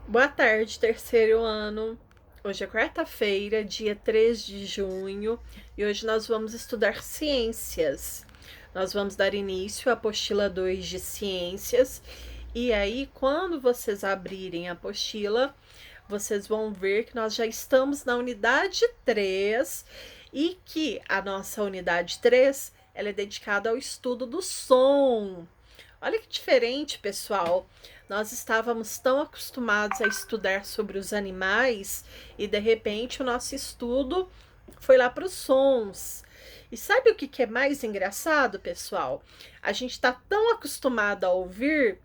Boa tarde, terceiro ano. Hoje é quarta-feira, dia 3 de junho, e hoje nós vamos estudar ciências. Nós vamos dar início à apostila 2 de ciências, e aí, quando vocês abrirem a apostila, vocês vão ver que nós já estamos na unidade 3 e que a nossa unidade 3 ela é dedicada ao estudo do som. Olha que diferente, pessoal. Nós estávamos tão acostumados a estudar sobre os animais e de repente o nosso estudo foi lá para os sons. E sabe o que é mais engraçado, pessoal? A gente está tão acostumado a ouvir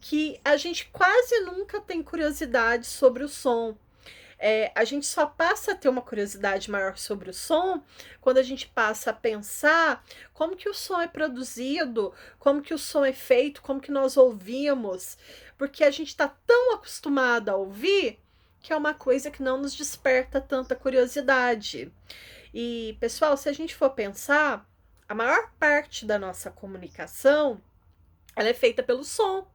que a gente quase nunca tem curiosidade sobre o som. A gente só passa a ter uma curiosidade maior sobre o som quando a gente passa a pensar como que o som é produzido, como que o som é feito, como que nós ouvimos, porque a gente está tão acostumado a ouvir que é uma coisa que não nos desperta tanta curiosidade. E, pessoal, se a gente for pensar, a maior parte da nossa comunicação ela é feita pelo som.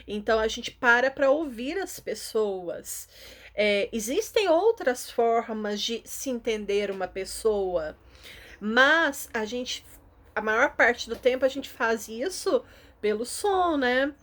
Então a gente para ouvir as pessoas. Existem outras formas de se entender uma pessoa, mas a maior parte do tempo a gente faz isso pelo som, né?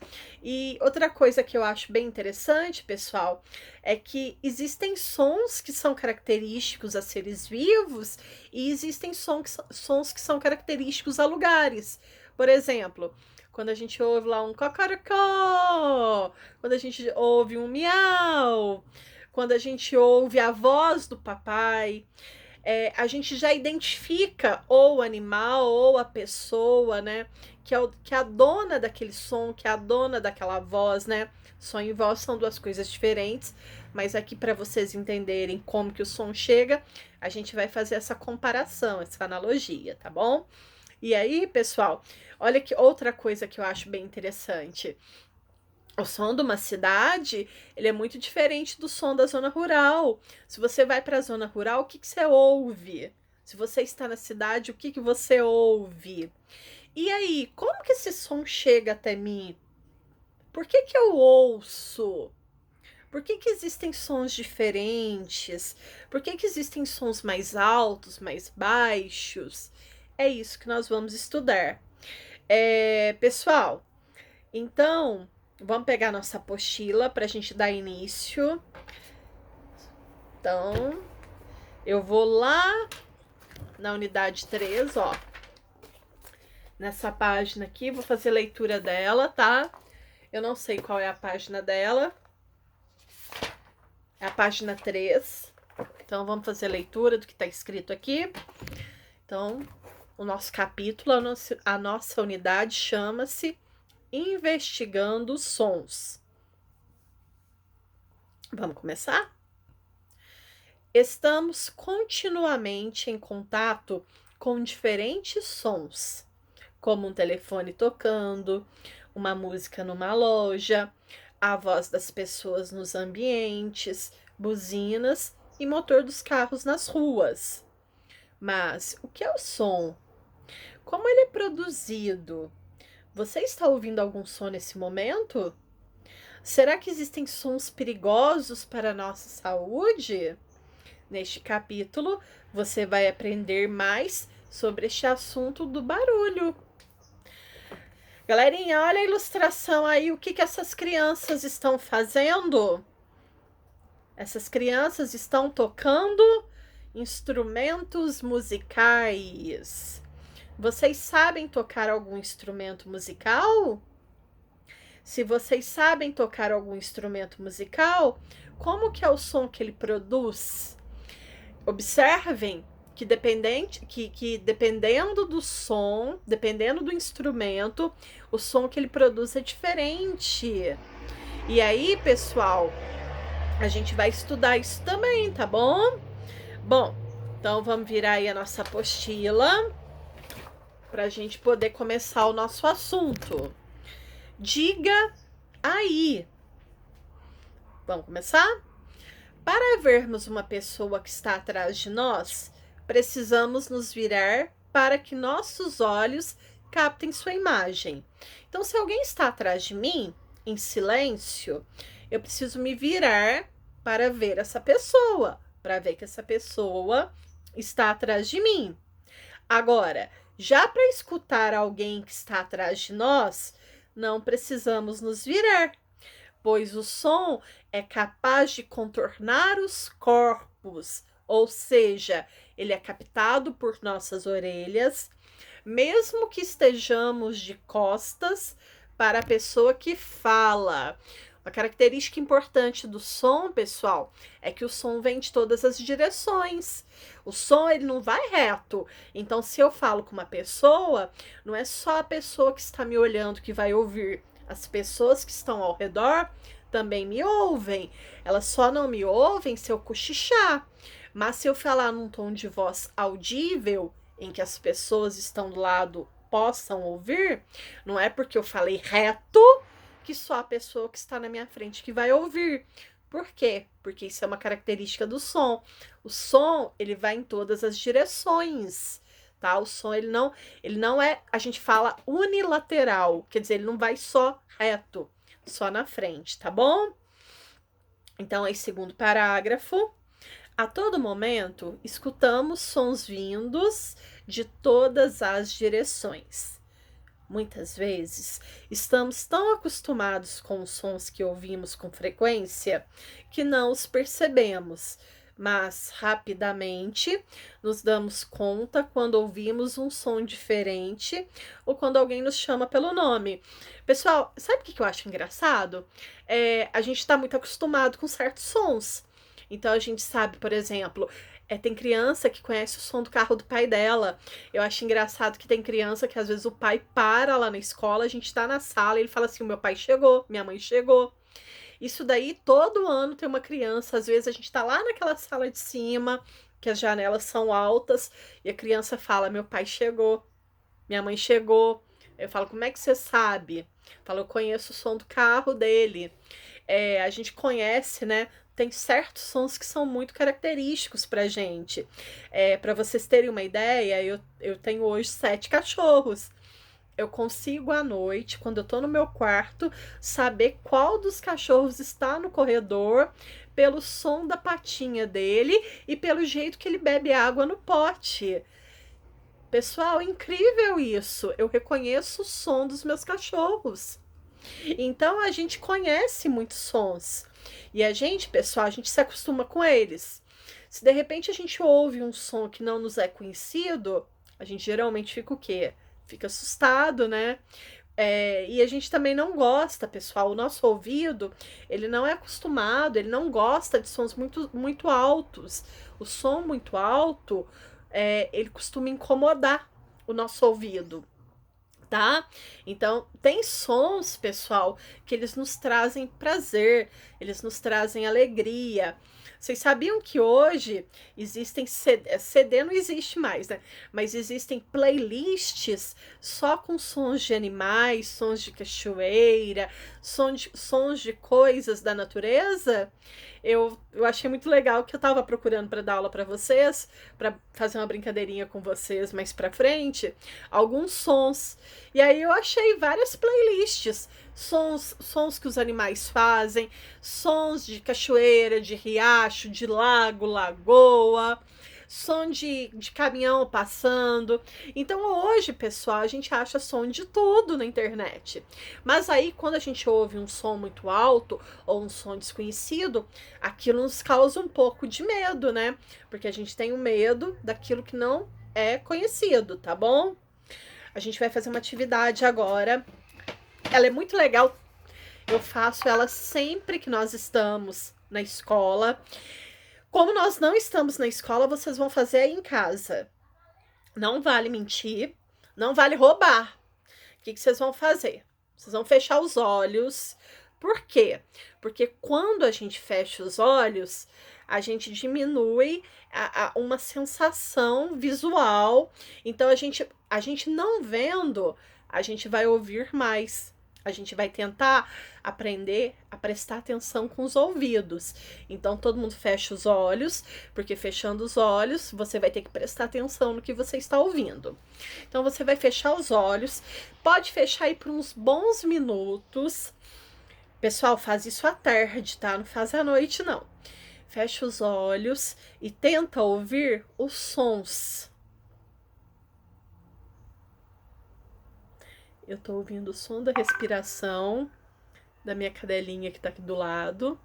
E outra coisa que eu acho bem interessante, pessoal, é que existem sons que são característicos a seres vivos e existem sons que são característicos a lugares. Por exemplo, quando a gente ouve lá um cocoricó, quando a gente ouve um miau, quando a gente ouve a voz do papai, a gente já identifica ou o animal ou a pessoa, né? Que é a dona daquele som, que é a dona daquela voz, né? Som e voz são duas coisas diferentes, mas aqui para vocês entenderem como que o som chega, a gente vai fazer essa comparação, essa analogia, tá bom? E aí, pessoal, olha que outra coisa que eu acho bem interessante. O som de uma cidade, ele é muito diferente do som da zona rural. Se você vai para a zona rural, o que você ouve? Se você está na cidade, o que você ouve? E aí, como que esse som chega até mim? Por que eu ouço? Por que existem sons diferentes? Por que existem sons mais altos, mais baixos? É isso que nós vamos estudar. Pessoal, então, vamos pegar nossa apostila para a gente dar início. Então, eu vou lá na unidade 3, ó. Nessa página aqui, vou fazer leitura dela, tá? Eu não sei qual é a página dela. É a página 3. Então, vamos fazer leitura do que está escrito aqui. Então, o nosso capítulo, a nossa unidade chama-se Investigando Sons. Vamos começar? Estamos continuamente em contato com diferentes sons, como um telefone tocando, uma música numa loja, a voz das pessoas nos ambientes, buzinas e motor dos carros nas ruas. Mas o que é o som? Como ele é produzido? Você está ouvindo algum som nesse momento? Será que existem sons perigosos para a nossa saúde? Neste capítulo, você vai aprender mais sobre este assunto do barulho. Galerinha, olha a ilustração aí, o que essas crianças estão fazendo? Essas crianças estão tocando instrumentos musicais. Vocês sabem tocar algum instrumento musical? Se vocês sabem tocar algum instrumento musical, como que é o som que ele produz? Observem que dependendo do som, dependendo do instrumento, o som que ele produz é diferente. E aí, pessoal, a gente vai estudar isso também, tá bom? Bom, então vamos virar aí a nossa apostila para a gente poder começar o nosso assunto. Diga aí. Vamos começar? Para vermos uma pessoa que está atrás de nós, precisamos nos virar para que nossos olhos captem sua imagem. Então, se alguém está atrás de mim, em silêncio, eu preciso me virar para ver essa pessoa, para ver que essa pessoa está atrás de mim. Agora, já para escutar alguém que está atrás de nós, não precisamos nos virar, pois o som é capaz de contornar os corpos, ou seja, ele é captado por nossas orelhas, mesmo que estejamos de costas para a pessoa que fala. Uma característica importante do som, pessoal, é que o som vem de todas as direções. O som, ele não vai reto. Então, se eu falo com uma pessoa, não é só a pessoa que está me olhando que vai ouvir. As pessoas que estão ao redor também me ouvem. Elas só não me ouvem se eu cochichar. Mas se eu falar num tom de voz audível, em que as pessoas estão do lado possam ouvir, não é porque eu falei reto que só a pessoa que está na minha frente que vai ouvir. Por quê? Porque isso é uma característica do som. O som, ele vai em todas as direções, tá? O som, ele não é, a gente fala unilateral, quer dizer, ele não vai só reto, só na frente, tá bom? Então, aí, segundo parágrafo, a todo momento, escutamos sons vindos de todas as direções. Muitas vezes, estamos tão acostumados com os sons que ouvimos com frequência que não os percebemos, mas rapidamente nos damos conta quando ouvimos um som diferente ou quando alguém nos chama pelo nome. Pessoal, sabe o que eu acho engraçado? A gente está muito acostumado com certos sons. Então, a gente sabe, por exemplo, tem criança que conhece o som do carro do pai dela. Eu acho engraçado que tem criança que às vezes o pai para lá na escola, a gente tá na sala e ele fala assim: o meu pai chegou, minha mãe chegou. Isso daí todo ano tem uma criança, às vezes a gente tá lá naquela sala de cima, que as janelas são altas, e a criança fala: meu pai chegou, minha mãe chegou. Eu falo: como é que você sabe? Eu falo: eu conheço o som do carro dele. A gente conhece, né? Tem certos sons que são muito característicos pra gente. Para vocês terem uma ideia, eu tenho hoje 7 cachorros. Eu consigo à noite, quando eu tô no meu quarto, saber qual dos cachorros está no corredor pelo som da patinha dele e pelo jeito que ele bebe água no pote. Pessoal, incrível isso. Eu reconheço o som dos meus cachorros. Então a gente conhece muitos sons. E a gente, pessoal, a gente se acostuma com eles. Se de repente a gente ouve um som que não nos é conhecido, a gente geralmente fica o quê? Fica assustado, né? E a gente também não gosta, pessoal. O nosso ouvido, ele não é acostumado, ele não gosta de sons muito, muito altos. O som muito alto, ele costuma incomodar o nosso ouvido. Tá? Então, tem sons, pessoal, que eles nos trazem prazer, eles nos trazem alegria. Vocês sabiam que hoje existem CD não existe mais, né? Mas existem playlists só com sons de animais, sons de cachoeira, sons de coisas da natureza? Eu achei muito legal que eu tava procurando para dar aula para vocês, para fazer uma brincadeirinha com vocês mais para frente, alguns sons. E aí eu achei várias playlists, sons que os animais fazem, sons de cachoeira, de riacho, de lago, lagoa, som de caminhão passando. Então hoje, pessoal, a gente acha som de tudo na internet. Mas aí quando a gente ouve um som muito alto ou um som desconhecido, aquilo nos causa um pouco de medo, né? Porque a gente tem o medo daquilo que não é conhecido, tá bom? A gente vai fazer uma atividade agora. Ela é muito legal. Eu faço ela sempre que nós estamos na escola. Como nós não estamos na escola, vocês vão fazer aí em casa. Não vale mentir, não vale roubar. O que vocês vão fazer? Vocês vão fechar os olhos. Por quê? Porque quando a gente fecha os olhos, a gente diminui uma sensação visual. Então, a gente não vendo, a gente vai ouvir mais. A gente vai tentar aprender a prestar atenção com os ouvidos. Então, todo mundo fecha os olhos, porque fechando os olhos, você vai ter que prestar atenção no que você está ouvindo. Então, você vai fechar os olhos, pode fechar aí por uns bons minutos. Pessoal, faz isso à tarde, tá? Não faz à noite, não. Fecha os olhos e tenta ouvir os sons. Eu tô ouvindo o som da respiração da minha cadelinha que tá aqui do lado.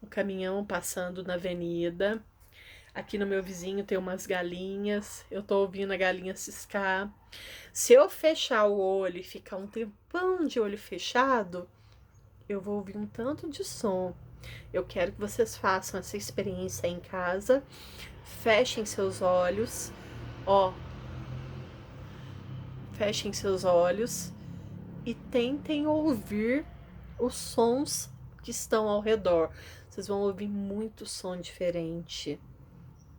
O caminhão passando na avenida. Aqui no meu vizinho tem umas galinhas. Eu tô ouvindo a galinha ciscar. Se eu fechar o olho e ficar um tempão de olho fechado, eu vou ouvir um tanto de som. Eu quero que vocês façam essa experiência em casa. Fechem seus olhos. Ó. Fechem seus olhos e tentem ouvir os sons que estão ao redor. Vocês vão ouvir muito som diferente.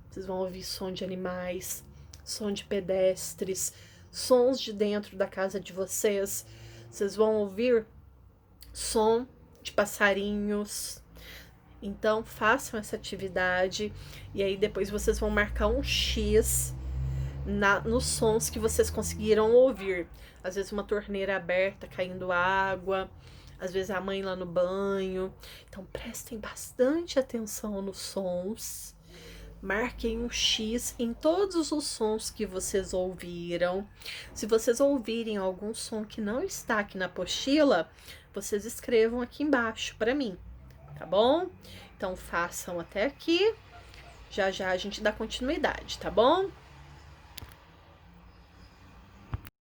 Vocês vão ouvir som de animais, som de pedestres, sons de dentro da casa de vocês. Vocês vão ouvir som de passarinhos. Então, façam essa atividade e aí depois vocês vão marcar um X nos sons que vocês conseguiram ouvir. Às vezes uma torneira aberta caindo água, às vezes a mãe lá no banho. Então, prestem bastante atenção nos sons. Marquem um X em todos os sons que vocês ouviram. Se vocês ouvirem algum som que não está aqui na apostila, vocês escrevam aqui embaixo para mim, tá bom? Então façam até aqui. Já já a gente dá continuidade, tá bom?